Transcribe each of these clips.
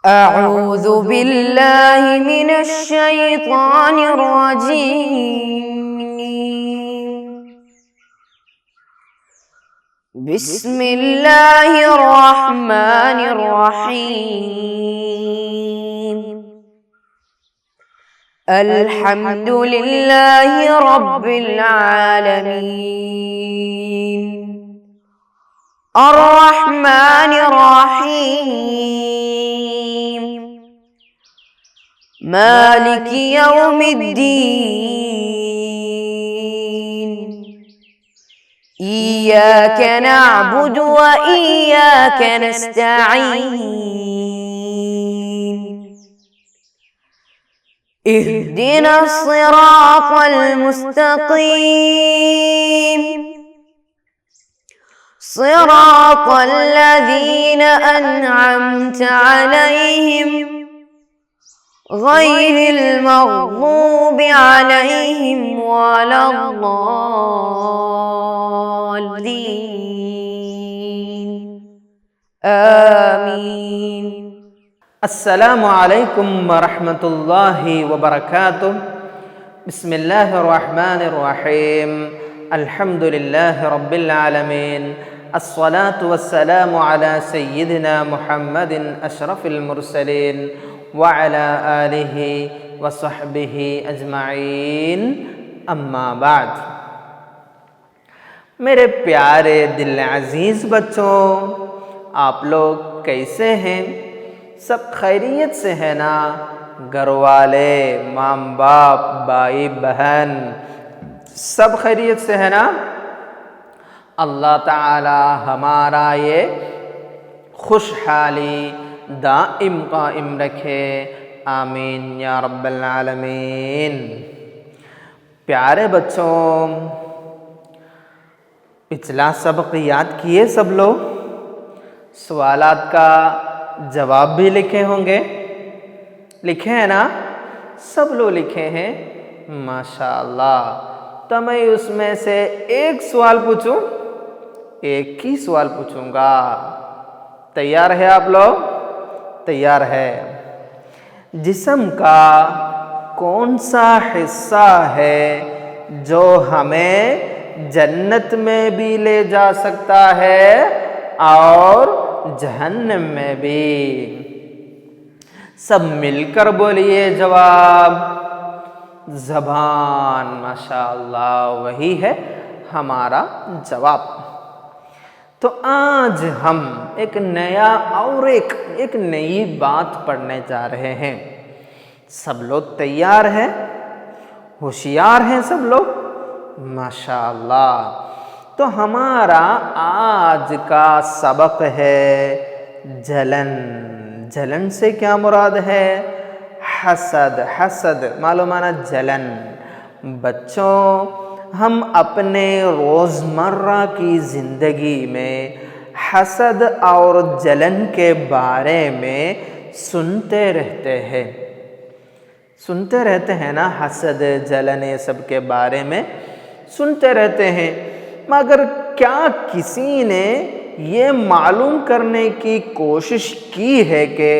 أعوذ بالله من الشيطان الرجيم. بسم الله الرحمن الرحيم. الحمد لله رب العالمين الرحمن الرحيم مالك يوم الدين إياك نعبد وإياك نستعين اهدنا الصراط المستقيم صراط الذين أنعمت عليهم غير المغضوب عليهم ولا الضالين آمين. السلام علیکم ورحمۃ اللہ وبرکاتہ. بسم اللہ الرحمن الرحیم. الحمد للہ رب العالمین. الصلاة والسلام علی سیدنا محمد اشرف المرسلین وعلی آلہ وصحبہ اجمعین. اما بعد. میرے پیارے دل عزیز بچوں، آپ لوگ کیسے ہیں؟ سب خیریت سے ہے نا؟ گھر والے، ماں باپ، بھائی بہن سب خیریت سے ہے نا؟ اللہ تعالی ہمارا یہ خوشحالی دائم قائم رکھے، آمین یا رب العالمین. پیارے بچوں، پچھلا سبق یاد کیے سب لوگ؟ سوالات کا جواب بھی لکھے ہوں گے، لکھے ہیں نا؟ سب لوگ لکھے ہیں، ماشاءاللہ. تو میں اس میں سے ایک سوال پوچھوں، ایک ہی سوال پوچھوں گا. تیار ہے آپ لوگ؟ تیار ہے. جسم کا کون سا حصہ ہے جو ہمیں جنت میں بھی لے جا سکتا ہے اور جہنم میں بھی؟ سب مل کر بولیے جواب. زبان. ماشاءاللہ، وہی ہے ہمارا جواب. تو آج ہم ایک نیا اور ایک نئی بات پڑھنے جا رہے ہیں. سب لوگ تیار ہیں؟ ہوشیار ہیں سب لوگ؟ ماشاءاللہ. تو ہمارا آج کا سبق ہے جلن. جلن سے کیا مراد ہے؟ حسد. حسد معلومانہ جلن. بچوں، ہم اپنے روزمرہ کی زندگی میں حسد اور جلن کے بارے میں سنتے رہتے ہیں. سنتے رہتے ہیں نا؟ حسد، جلن، یہ سب کے بارے میں سنتے رہتے ہیں. مگر کیا کسی نے یہ معلوم کرنے کی کوشش کی ہے کہ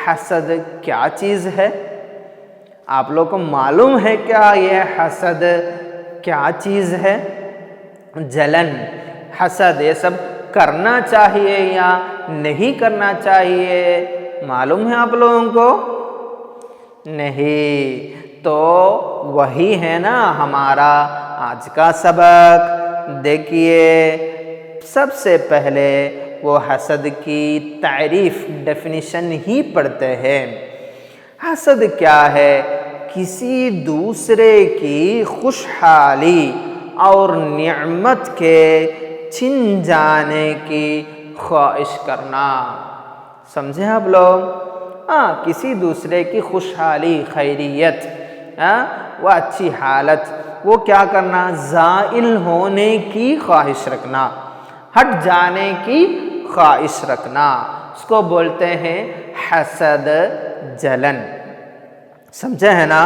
حسد کیا چیز ہے؟ آپ لوگ کو معلوم ہے کیا یہ حسد کیا چیز ہے؟ جلن، حسد، یہ سب کرنا چاہیے یا نہیں کرنا چاہیے؟ معلوم ہے آپ لوگوں کو؟ نہیں. تو وہی ہے نا ہمارا آج کا سبق. دیکھیے، سب سے پہلے وہ حسد کی تعریف، ڈیفینیشن ہی پڑھتے ہیں. حسد کیا ہے؟ کسی دوسرے کی خوشحالی اور نعمت کے چھن جانے کی خواہش کرنا. سمجھے آپ لوگ؟ کسی دوسرے کی خوشحالی، خیریت، وہ اچھی حالت، وہ کیا کرنا؟ زائل ہونے کی خواہش رکھنا، ہٹ جانے کی خواہش رکھنا. اس کو بولتے ہیں حسد، جلن. سمجھے ہے نا؟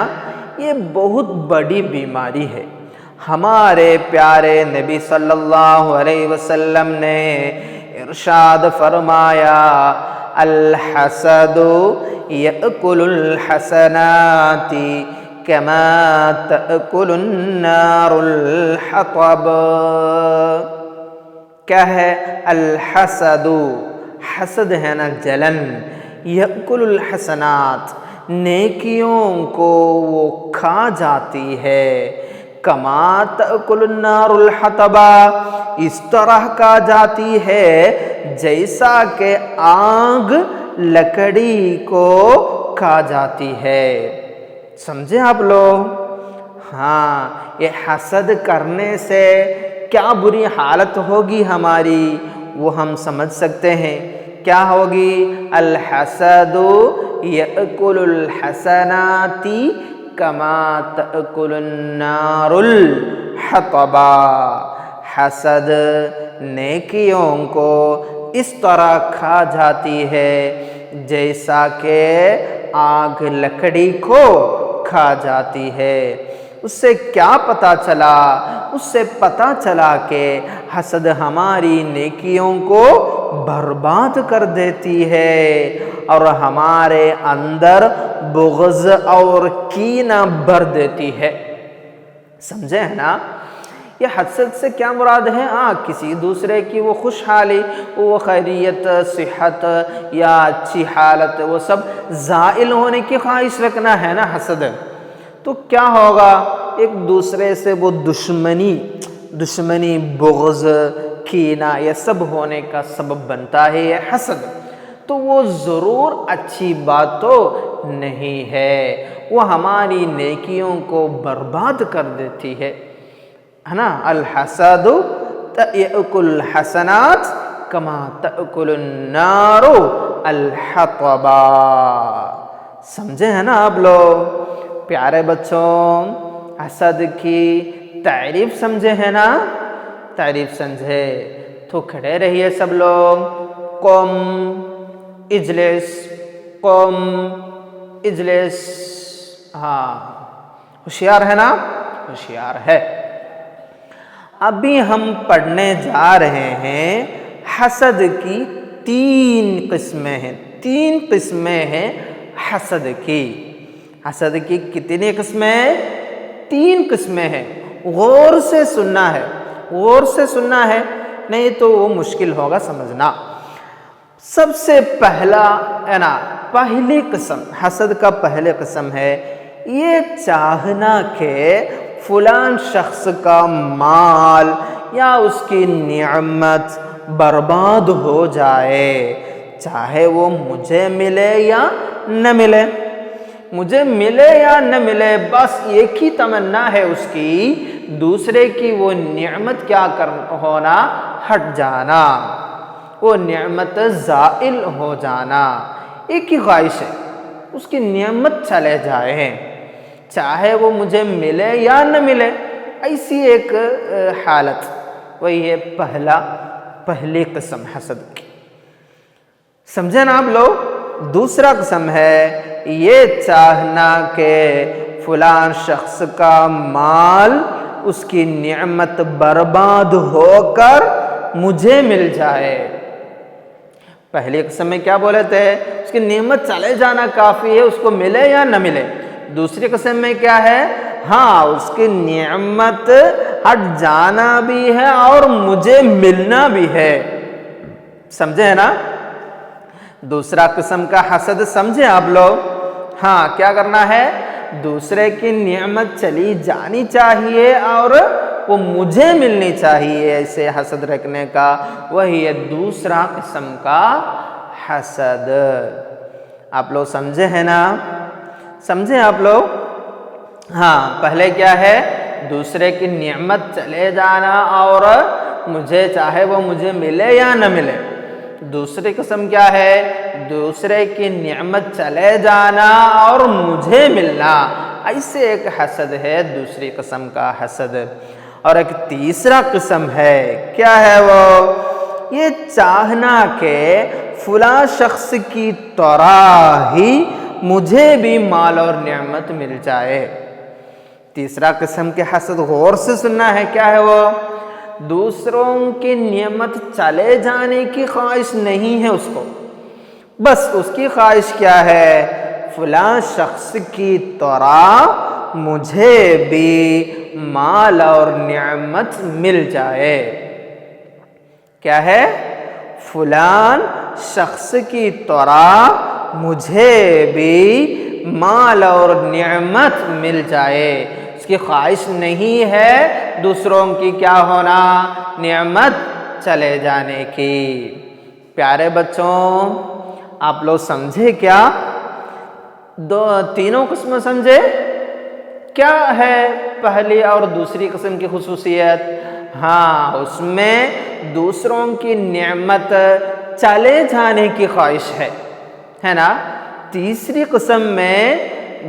یہ بہت بڑی بیماری ہے. ہمارے پیارے نبی صلی اللہ علیہ وسلم نے ارشاد فرمایا، الحسد یأکل الحسنات کما تأکل النار الحطب. کیا ہے الحسد؟ حسد ہے نا جلن. یأکل الحسنات نیکیوں کو وہ کھا جاتی ہے. کما تأکل النار الحطب اس طرح کھا جاتی ہے جیسا کہ آگ لکڑی کو کھا جاتی ہے. سمجھے آپ لوگ؟ ہاں یہ حسد کرنے سے کیا بری حالت ہوگی ہماری وہ ہم سمجھ سکتے ہیں. کیا ہوگی؟ الحسد یأکل الحسنات کما تأکل النار الحطب. حسد نیکیوں کو اس طرح کھا جاتی ہے جیسا کہ آگ لکڑی کو کھا جاتی ہے. اس سے کیا پتہ چلا؟ اس سے پتہ چلا کہ حسد ہماری نیکیوں کو برباد کر دیتی ہے اور ہمارے اندر بغض اور کینہ بھر دیتی ہے. سمجھے ہیں نا؟ یہ حسد سے کیا مراد ہے؟ کسی دوسرے کی وہ خوشحالی، وہ خیریت، صحت یا اچھی حالت، وہ سب زائل ہونے کی خواہش رکھنا ہے نا حسد. تو کیا ہوگا؟ ایک دوسرے سے وہ دشمنی، بغض، کینہ یہ سب ہونے کا سبب بنتا ہے یہ حسد. تو وہ ضرور اچھی بات تو نہیں ہے، وہ ہماری نیکیوں کو برباد کر دیتی ہے نا. الحسد یأکل الحسنات کما تأکل النار الحطب. سمجھے ہیں نا آپ لوگ؟ پیارے بچوں، حسد کی تعریف سمجھے ہیں نا؟ تعریف سمجھے تو کھڑے رہیے سب لوگ. قم اجلس، قم اجلس. ہوشیار ہے نا؟ ہوشیار ہے. ابھی ہم پڑھنے جا رہے ہیں حسد کی 3 قسمیں ہیں. 3 قسمیں ہیں حسد کی. حسد کی کتنی قسمیں؟ 3 قسمیں ہیں. غور سے سننا ہے، غور سے سننا ہے، نہیں تو وہ مشکل ہوگا سمجھنا. سب سے پہلی قسم حسد کا پہلے قسم ہے یہ چاہنا کہ فلان شخص کا مال یا اس کی نعمت برباد ہو جائے، چاہے وہ مجھے ملے یا نہ ملے. مجھے ملے یا نہ ملے بس ایک ہی تمنا ہے اس کی، دوسرے کی وہ نعمت کیا ہونا؟ ہٹ جانا، وہ نعمت زائل ہو جانا. ایک ہی خواہش ہے اس کی نعمت چلے جائے، چاہے وہ مجھے ملے یا نہ ملے. ایسی ایک حالت، وہی ہے پہلی قسم حسد کی. سمجھے نا آپ لوگ؟ دوسرا قسم ہے یہ چاہنا کہ فلان شخص کا مال، اس کی نعمت برباد ہو کر مجھے مل جائے. پہلی قسم میں کیا بولے تھے؟ اس کی نعمت چلے جانا کافی ہے، اس کو ملے یا نہ ملے. دوسری قسم میں کیا ہے؟ اس کی نعمت ہٹ جانا بھی ہے اور مجھے ملنا بھی ہے. سمجھے نا؟ دوسرا قسم کا حسد سمجھے آپ لوگ؟ کیا کرنا ہے؟ دوسرے کی نعمت چلی جانی چاہیے اور وہ مجھے ملنی چاہیے، ایسے حسد رکھنے کا. وہی ہے دوسرا قسم کا حسد. آپ لوگ سمجھے ہیں نا؟ سمجھے آپ لوگ؟ پہلے کیا ہے؟ دوسرے کی نعمت چلے جانا اور مجھے چاہے وہ مجھے ملے یا نہ ملے. دوسری قسم کیا ہے؟ دوسرے کی نعمت چلے جانا اور مجھے ملنا. ایسے ایک حسد ہے دوسری قسم کا حسد. اور ایک تیسرا قسم ہے، کیا ہے وہ؟ یہ چاہنا کہ فلاں شخص کی طرح ہی مجھے بھی مال اور نعمت مل جائے. تیسرا قسم کے حسد غور سے سننا ہے، کیا ہے وہ؟ دوسروں کی نعمت چلے جانے کی خواہش نہیں ہے اس کو، بس اس کی خواہش کیا ہے؟ فلاں شخص کی طرح مجھے بھی مال اور نعمت مل جائے۔ کیا ہے؟ فلاں شخص کی طرح مجھے بھی مال اور نعمت مل جائے۔ اس کی خواہش نہیں ہے دوسروں کی کیا ہونا؟ نعمت چلے جانے کی۔ پیارے بچوں، آپ لوگ سمجھے کیا؟ تینوں قسم سمجھے؟ کیا ہے پہلی اور دوسری قسم کی خصوصیت؟ ہاں، اس میں دوسروں کی نعمت چلے جانے کی خواہش ہے نا؟ تیسری قسم میں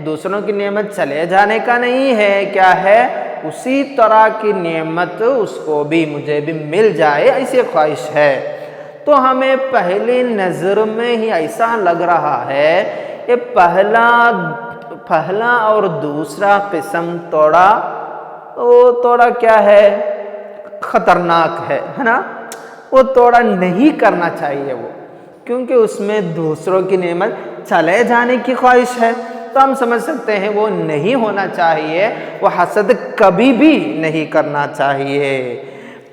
دوسروں کی نعمت چلے جانے کا نہیں ہے، کیا ہے؟ اسی طرح کی نعمت اس کو بھی مجھے بھی مل جائے، ایسی خواہش ہے۔ تو ہمیں پہلی نظر میں ہی ایسا لگ رہا ہے کہ پہلا اور دوسرا قسم تھوڑا کیا ہے؟ خطرناک ہے نا؟ وہ تھوڑا نہیں کرنا چاہیے وہ، کیونکہ اس میں دوسروں کی نعمت چلے جانے کی خواہش ہے۔ تو ہم سمجھ سکتے ہیں وہ نہیں ہونا چاہیے، وہ حسد کبھی بھی نہیں کرنا چاہیے۔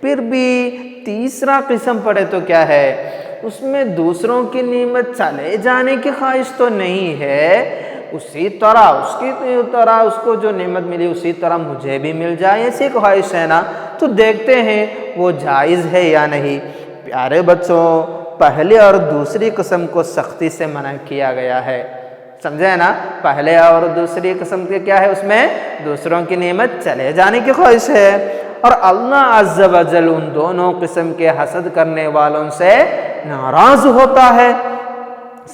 پھر بھی تیسرا قسم پڑھے تو کیا ہے؟ اس میں دوسروں کی نعمت چلے جانے کی خواہش تو نہیں ہے، اسی طرح اس کو جو نعمت ملی اسی طرح مجھے بھی مل جائے، ایسی خواہش ہے نا؟ تو دیکھتے ہیں وہ جائز ہے یا نہیں۔ پیارے بچوں، پہلے اور دوسری قسم کو سختی سے منع کیا گیا ہے، سمجھے نا؟ پہلے اور دوسری قسم کے کیا ہے؟ اس میں دوسروں کی نعمت چلے جانے کی خواہش ہے، اور اللہ عز و جل ان دونوں قسم کے حسد کرنے والوں سے ناراض ہوتا ہے۔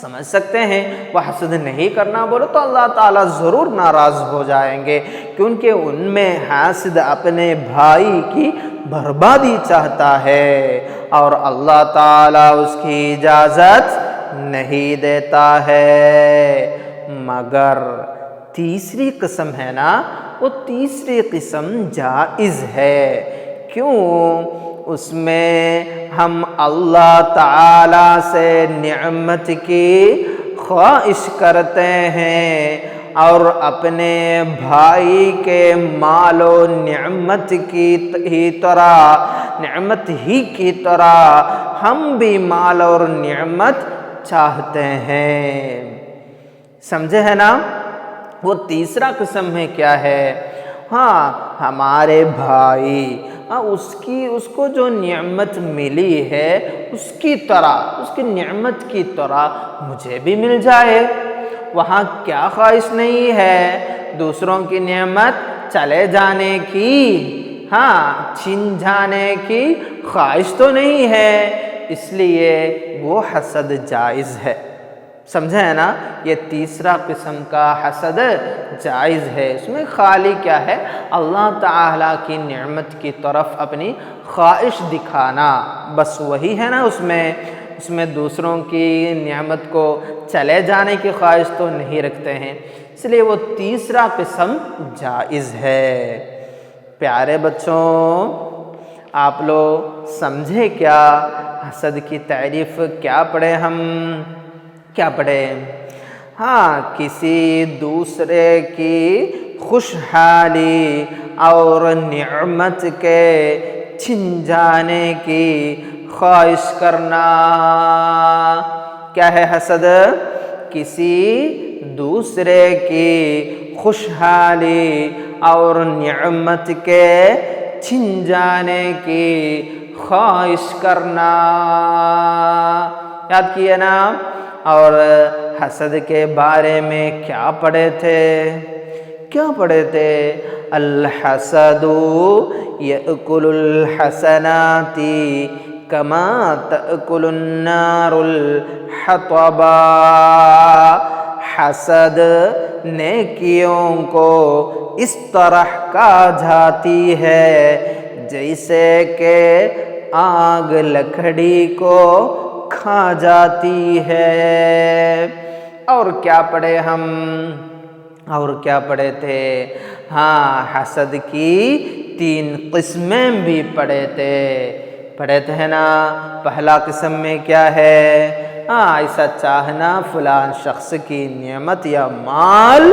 سمجھ سکتے ہیں، وہ حسد نہیں کرنا بولو تو اللہ تعالیٰ ضرور ناراض ہو جائیں گے، کیونکہ ان میں حاسد اپنے بھائی کی بربادی چاہتا ہے اور اللہ تعالیٰ اس کی اجازت نہیں دیتا ہے۔ مگر تیسری قسم ہے نا، وہ تیسری قسم جائز ہے۔ کیوں؟ اس میں ہم اللہ تعالیٰ سے نعمت کی خواہش کرتے ہیں اور اپنے بھائی کے مال و نعمت ہی کی طرح ہم بھی مال اور نعمت چاہتے ہیں۔ سمجھے ہے نا؟ وہ تیسرا قسم میں کیا ہے؟ ہاں، ہمارے بھائی، اس کو جو نعمت ملی ہے اس کی نعمت کی طرح مجھے بھی مل جائے۔ وہاں کیا خواہش نہیں ہے؟ دوسروں کی نعمت چلے جانے کی، چھن جانے کی خواہش تو نہیں ہے، اس لیے وہ حسد جائز ہے۔ سمجھا ہے نا؟ یہ تیسرا قسم کا حسد جائز ہے۔ اس میں خالی کیا ہے؟ اللہ تعالیٰ کی نعمت کی طرف اپنی خواہش دکھانا، بس وہی ہے نا۔ اس میں دوسروں کی نعمت کو چلے جانے کی خواہش تو نہیں رکھتے ہیں، اس لیے وہ تیسرا قسم جائز ہے۔ پیارے بچوں، آپ لوگ سمجھے کیا؟ حسد کی تعریف کیا پڑھے ہم؟ کیا پڑھے؟ کسی دوسرے کی خوشحالی اور نعمت کے چھن جانے کی خواہش کرنا۔ کیا ہے حسد؟ کسی دوسرے کی خوشحالی اور نعمت کے چھن جانے کی خواہش کرنا۔ یاد کیے نا؟ اور حسد کے بارے میں کیا پڑھے تھے؟ الحسد یأکل الحسنات کما تأکل النار الحطب۔ حسد نیکیوں کو اس طرح کھا جاتی ہے جیسے کہ آگ لکڑی کو کھا جاتی ہے۔ اور کیا پڑھے ہم؟ اور کیا پڑھے تھے؟ حسد کی 3 قسمیں بھی پڑھے تھے نا۔ پہلا قسم میں کیا ہے؟ ایسا چاہنا فلاں شخص کی نعمت یا مال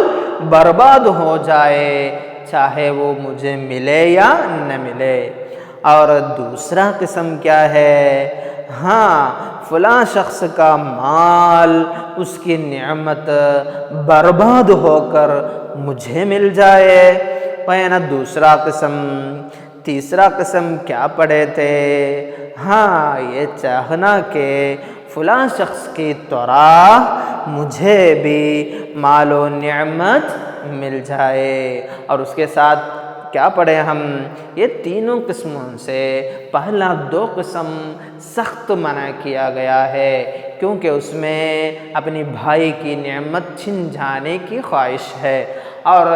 برباد ہو جائے، چاہے وہ مجھے ملے یا نہ ملے۔ اور دوسرا قسم کیا ہے؟ فلاں شخص کا مال، اس کی نعمت برباد ہو کر مجھے مل جائے۔ نا دوسرا قسم۔ تیسرا قسم کیا پڑھے تھے؟ یہ چاہنا کہ فلاں شخص کی طرح مجھے بھی مال و نعمت مل جائے۔ اور اس کے ساتھ کیا پڑھے ہم؟ یہ تینوں قسموں سے پہلا دو قسم سخت منع کیا گیا ہے، کیونکہ اس میں اپنی بھائی کی نعمت چھن جانے کی خواہش ہے۔ اور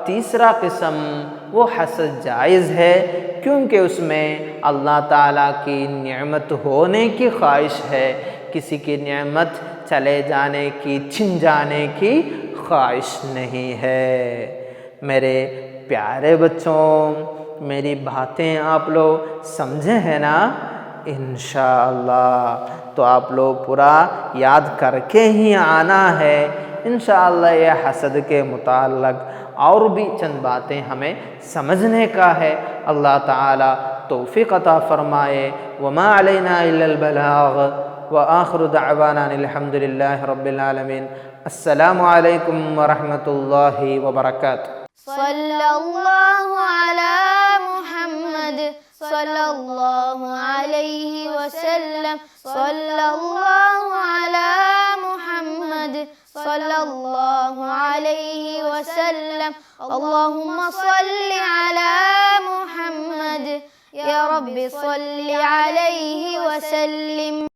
تیسرا قسم وہ حسد جائز ہے، کیونکہ اس میں اللہ تعالیٰ کی نعمت ہونے کی خواہش ہے، کسی کی نعمت چلے جانے کی، چھن جانے کی خواہش نہیں ہے۔ میرے پیارے بچوں، میری باتیں آپ لوگ سمجھے ہیں نا؟ انشاءاللہ تو آپ لوگ پورا یاد کر کے ہی آنا ہے۔ انشاءاللہ یہ حسد کے متعلق اور بھی چند باتیں ہمیں سمجھنے کا ہے۔ اللہ تعالی توفیق عطا فرمائے۔ وما علینا الا البلاغ وآخر دعوانا الحمدللہ رب العالمین۔ السلام علیکم ورحمۃ اللہ وبرکاتہ۔ صلی اللہ علی محمد صلی اللہ علیہ وسلم، صلی اللہ علی محمد صلی اللہ علیہ وسلم، اللہم صلی علی محمد یا رب صلی علیہ وسلم۔